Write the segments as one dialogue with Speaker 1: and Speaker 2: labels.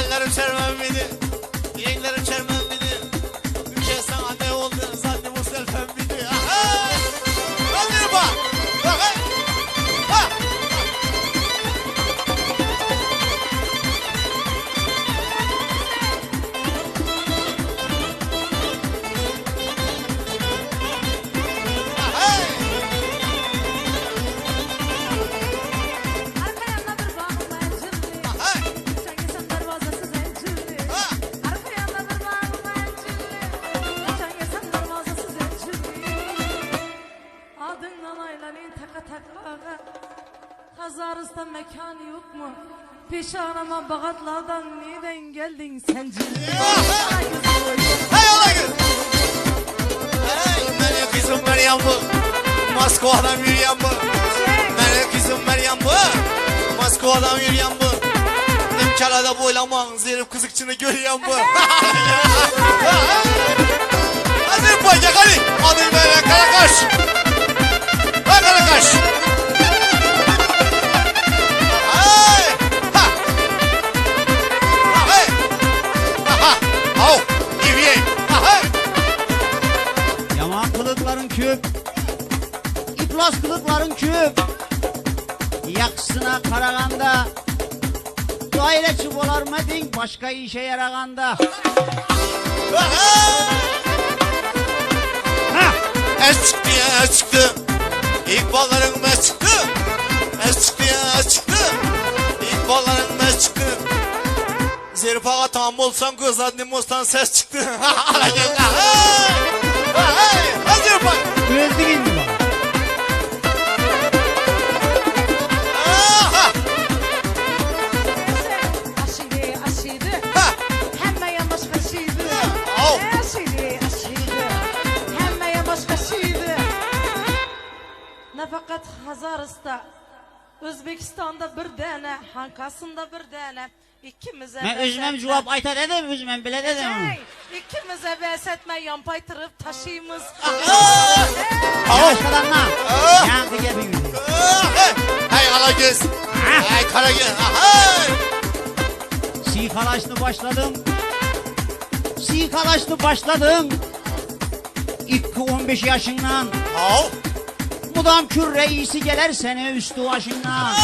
Speaker 1: Ellerim çermem beni, yenglerim çermem beni. Ülke sana ne oldu, zaten bu selfem beni. Hadi bak, bak hey. Ha.
Speaker 2: Kazarızda mekanı yok mu? Peşanama bağatlardan neden geldin sen cümle?
Speaker 1: Hey ola gül. Hey benim kızım Meryem bu. Moskova'dan yürüyen bu. Benim kızım Meryem bu. Moskova'dan yürüyen bu. İmkanada boylaman zerif kızıkçını görüyen bu. Hadi boyacak hadi. Adım böyle Karakaş. Ha Karakaş.
Speaker 3: Yaman kılıkların küp, iflas kılıkların küp. Yaksına karaganda, daireci olarmadın başka işe yaraganda.
Speaker 1: Es çıktı ya es çıktı. İlk balların mes çıktı. Es çıktı ya es çıktı. İlk balların mes çıktı. Zerif ağa tam olsan kız annem olsan ses çıktı. Hala gel. Hadi yapalım.
Speaker 3: Öldürün mü bana?
Speaker 2: Aşırı aşırı. Hemen yamaç kaşıydı. Aşırı aşırı. Hemen yamaç kaşıydı. Ne fakat Hazarıs'ta, Özbekistan'da bir tane, Hankası'nda bir tane. İkimize
Speaker 3: Ben özümem cevap ayta dedim, özümem bile dedim.
Speaker 2: İkimize besetme yampaytırıp taşıyımız.
Speaker 3: Başkalarına. Yankı gelin.
Speaker 1: Hey Alagöz. Hey Karagöz.
Speaker 3: Sikalaşlı başladım. Sikalaşlı başladım. İlk 15 yaşından. Mudam kür reisi gelir sene üstü başından.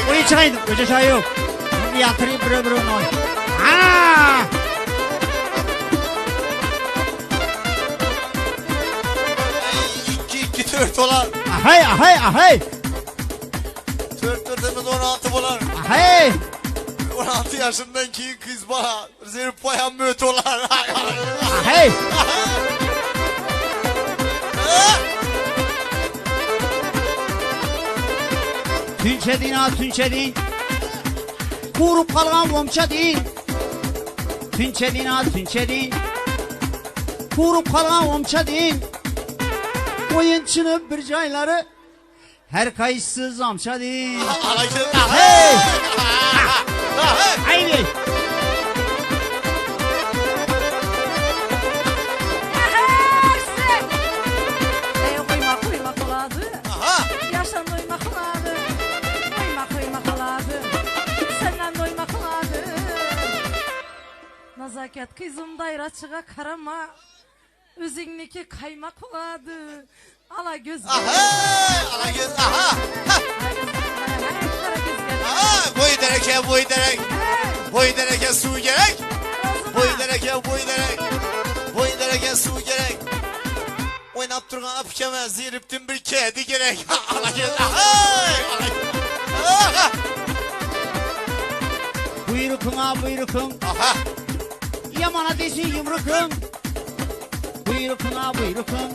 Speaker 3: Burayı çıkaydım. Koca çay yok. Şimdi yatırayım bre bre onu. Haa!
Speaker 1: 2-4 dolar.
Speaker 3: Ahay ahay ahay.
Speaker 1: 4 16 dolar.
Speaker 3: Ahay.
Speaker 1: 16 yaşından ki kız bana zerif bayan möt dolar.
Speaker 3: Ahay. Tünçedin ha tünçedin. Kurup kalgan vomçadin. Tünçedin ha tünçedin. Kurup kalgan vomçadin. Oyunçunu bir cayları her kayıtsız zamçadin. Hey! Haydi.
Speaker 2: Kuymak oladı. Yaşan doymak oladı. Kuymak oladı. Senden doymak oladı. Nazaket kızım dayraçığa karama. Üzündeki kaymak oladı. Ala göz.
Speaker 1: Ala göz. Boy dereke boy derek. Boy dereke su gerek. Boy dereke boy derek. Boy dereke su gerek. Oynap durgan apkeme ziriptin bir kedi gerek. Ala göz.
Speaker 3: Buyrukun. Yamana desin yumrukun. Buyrukun.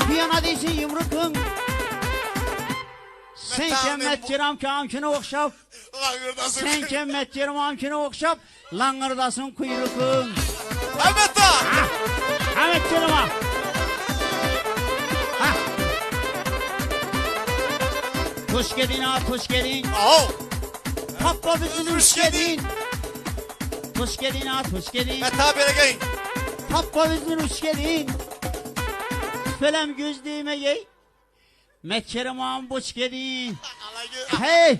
Speaker 3: Bir yana desin yumrukun. Sen kemmet ciram ki amkine okşap. Sen kemmet ciram amkine okşap. Langırdasın kuyrukun.
Speaker 1: Evet da.
Speaker 3: Evet cirama. Tuş gedin ha tuş gedin. Tappa bizim tuş gedin. Tuş gedin ha tuş gedin.
Speaker 1: Meta beregeyin.
Speaker 3: Tappa bizim tuş gedin. Felem gözlüğüme giy. Mekkerim ağam boş gedin. Hey.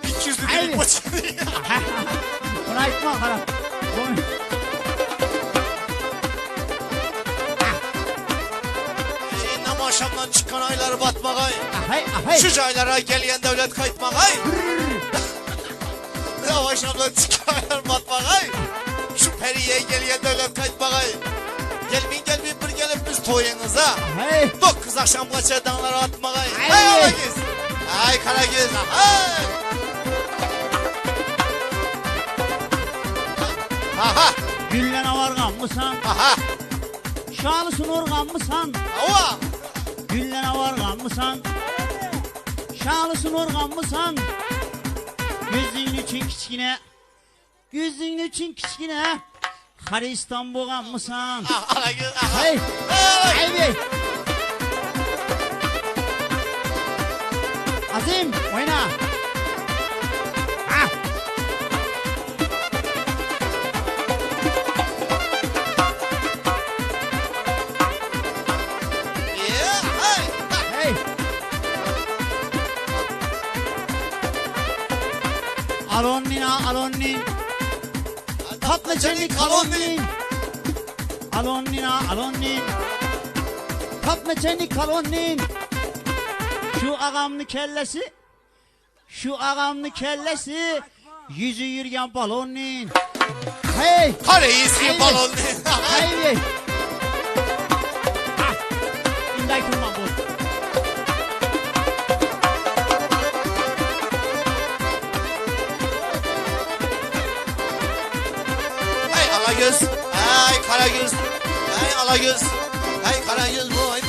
Speaker 1: 200'lü
Speaker 3: Haydi.
Speaker 1: delik boçu.
Speaker 3: Buna ayıtma karam.
Speaker 1: Nam akşamdan çıkan ayları batmagay.
Speaker 3: Ahey.
Speaker 1: Şu çaylara gelen devlet kayıtmagay. Nam akşamdan çıkan aylar batmagay. Şu periye gelen devlet kayıtmagay. Gelmeyin bir gelip biz toyunuza.
Speaker 3: Hey.
Speaker 1: 9 akşam kaçar dağlara atmagay.
Speaker 3: Ay.
Speaker 1: Hay Alagöz. Hay Karagöz. Hay. Aha.
Speaker 3: Güllene vargan mısan?
Speaker 1: Aha.
Speaker 3: Şalısın organ mısan?
Speaker 1: Ava.
Speaker 3: Güllene vargan mısan? Şalısın organ mısan? Gözlüğün için kiçkine. Gözlüğün için kiçkine. Haristan boğan mısan?
Speaker 1: Ah Alagöz. Aha.
Speaker 3: Hey.
Speaker 1: Hey.
Speaker 3: Haydi. Azim oyna. Ha.
Speaker 1: Yeah. Hey.
Speaker 3: Hey. Alonnin. Patlıcanlı kalonnin. Alonnin. Patlıcanlı kalonnin. Şu ağamlı kellesi. Yüzü yürüyen balonnin. Hey.
Speaker 1: Kareyiz
Speaker 3: Haydi.
Speaker 1: ki balon.
Speaker 3: Haydi. Ah. İnday kurban bu.
Speaker 1: Hey Alagöz. Hey Karagöz. Hey Alagöz. Hey Karagöz bu.